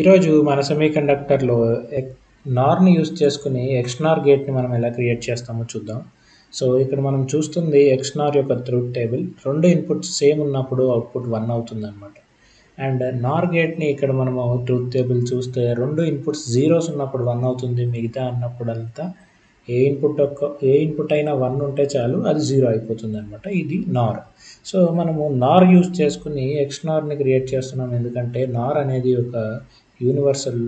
ఈరోజు మన సెమీకండక్టర్‌లో నార్‌ని యూజ్ చేసుకొని ఎక్స్‌నార్ గేట్‌ని మనం ఎలా క్రియేట్ చేస్తామో చూద్దాం. సో, ఇక్కడ మనం చూస్తుంది ఎక్స్‌నార్ యొక్క ట్రూత్ టేబుల్. 2 ఇన్‌పుట్స్ సేమ్ ఉన్నప్పుడు అవుట్‌పుట్ 1 అవుతుందనమాట. అండ్ నార్ గేట్‌ని ఇక్కడ మనము ట్రూత్ టేబుల్ చూస్తే 2 ఇన్‌పుట్స్ జీరోస్ ఉన్నప్పుడు 1 అవుతుంది. మిగతా అన్నప్పుడంతా ఏ ఇన్‌పుట్ అయినా 1 ఉంటే చాలు అది 0 అయిపోతుందనమాట. ఇది నార్. సో, మనము నార్ యూజ్ చేసుకొని ఎక్స్‌నార్‌ని క్రియేట్ చేస్తున్నాం. ఎందుకంటే నార్ అనేది ఒక యూనివర్సల్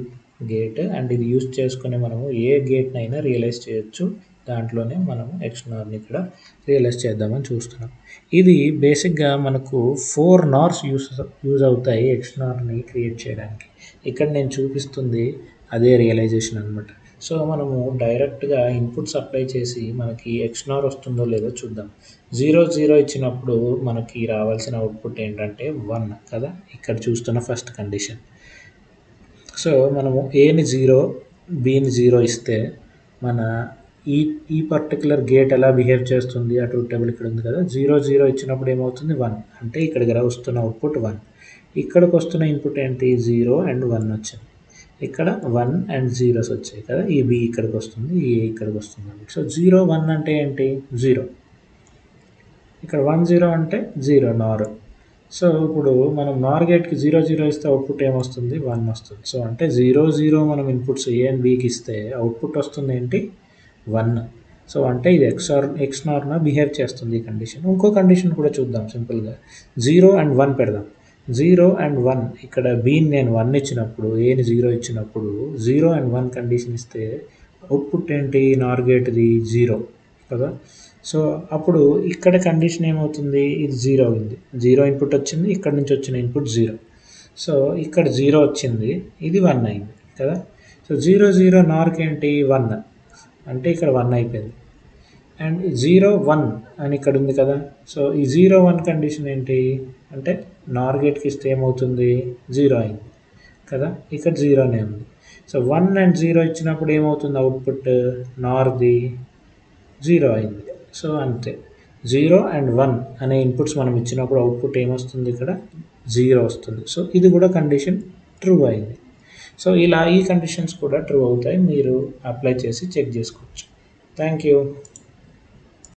గేట్ అండ్ ఇది యూజ్ చేసుకొని మనము ఏ గేట్‌నైనా రియలైజ్ చేయొచ్చు. దాంట్లోనే మనము ఎక్స్‌నార్‌ని ఇక్కడ రియలైజ్ చేద్దామని చూస్తున్నాం. ఇది బేసిక్‌గా మనకు 4 నార్స్ యూజ్ అవుతాయి ఎక్స్‌నార్‌ని క్రియేట్ చేయడానికి. ఇక్కడ నేను చూపిస్తుంది అదే రియలైజేషన్ అనమాట. సో, మనము డైరెక్ట్‌గా ఇన్పుట్స్ అప్లై చేసి మనకి ఎక్స్‌నార్ వస్తుందో లేదో చూద్దాం. 0, 0 ఇచ్చినప్పుడు మనకి రావాల్సిన అవుట్‌పుట్ ఏంటంటే 1 కదా! ఇక్కడ చూస్తున్న ఫస్ట్ కండిషన్. సో, మనము ఏని 0, బిని 0 ఇస్తే మన ఈ పర్టిక్యులర్ గేట్ ఎలా బిహేవ్ చేస్తుంది ఆ ట్రూత్ టేబుల్ ఇక్కడ ఉంది కదా! 0, 0 ఇచ్చినప్పుడు ఏమవుతుంది 1 అంటే ఇక్కడికి వస్తున్న అవుట్‌పుట్ 1. ఇక్కడికి వస్తున్న ఇన్పుట్ ఏంటి 0 అండ్ 1 వచ్చింది. ఇక్కడ 1 అండ్ జీరోస్ వచ్చాయి కదా! ఈ బి ఇక్కడికి వస్తుంది. ఈ ఏ ఇక్కడికి వస్తుంది. సో, 0, 1 అంటే ఏంటి 0. ఇక్కడ 1, 0 అంటే 0 నార్. సో, ఇప్పుడు మనం నార్ గేట్‌కి 0, 0 ఇస్తే అవుట్‌పుట్ ఏమొస్తుంది 1 వస్తుంది. సో, అంటే 0, 0 మనం ఇన్పుట్స్ ఏ అండ్ బికి ఇస్తే అవుట్‌పుట్ వస్తుంది ఏంటి 1. సో, అంటే ఇది ఎక్స్‌నార్‌లా బిహేవ్ చేస్తుంది ఈ కండిషన్. ఇంకో కండిషన్ కూడా చూద్దాం సింపుల్‌గా. 0 అండ్ 1 పెడదాం. 0 అండ్ 1 ఇక్కడ బిని నేను 1 ఇచ్చినప్పుడు, ఏని 0 ఇచ్చినప్పుడు 0 అండ్ 1 కండిషన్ ఇస్తే అవుట్‌పుట్ ఏంటి నార్ గేట్‌ది 0 కదా! సో, అప్పుడు ఇక్కడ కండిషన్ ఏమవుతుంది ఇది 0 అయింది. 0 ఇన్పుట్ వచ్చింది. ఇక్కడ నుంచి వచ్చిన ఇన్పుట్ 0. సో, ఇక్కడ 0 వచ్చింది. ఇది 1 అయింది కదా! సో, 0, 0 నార్‌కి ఏంటి 1 అంటే ఇక్కడ 1 అయిపోయింది. అండ్ 0, 1 అని ఇక్కడ ఉంది కదా! సో, ఈ 0, 1 కండిషన్ ఏంటి అంటే నార్ గేట్‌కి ఇస్తే ఏమవుతుంది 0 అయింది కదా! ఇక్కడ 0నే ఉంది. సో, 1 అండ్ 0 ఇచ్చినప్పుడు ఏమవుతుంది అవుట్‌పుట్ నార్‌ది 0 అయింది. సో, అంతే. 0 అండ్ 1 అనే ఇన్పుట్స్ మనం ఇచ్చినప్పుడు అవుట్‌పుట్ ఏమొస్తుంది ఇక్కడ 0 వస్తుంది. సో, ఇది కూడా కండిషన్ ట్రూ అయింది. సో, ఇలా ఈ కండిషన్స్ కూడా ట్రూ అవుతాయి. మీరు అప్లై చేసి చెక్ చేసుకోవచ్చు. Thank you.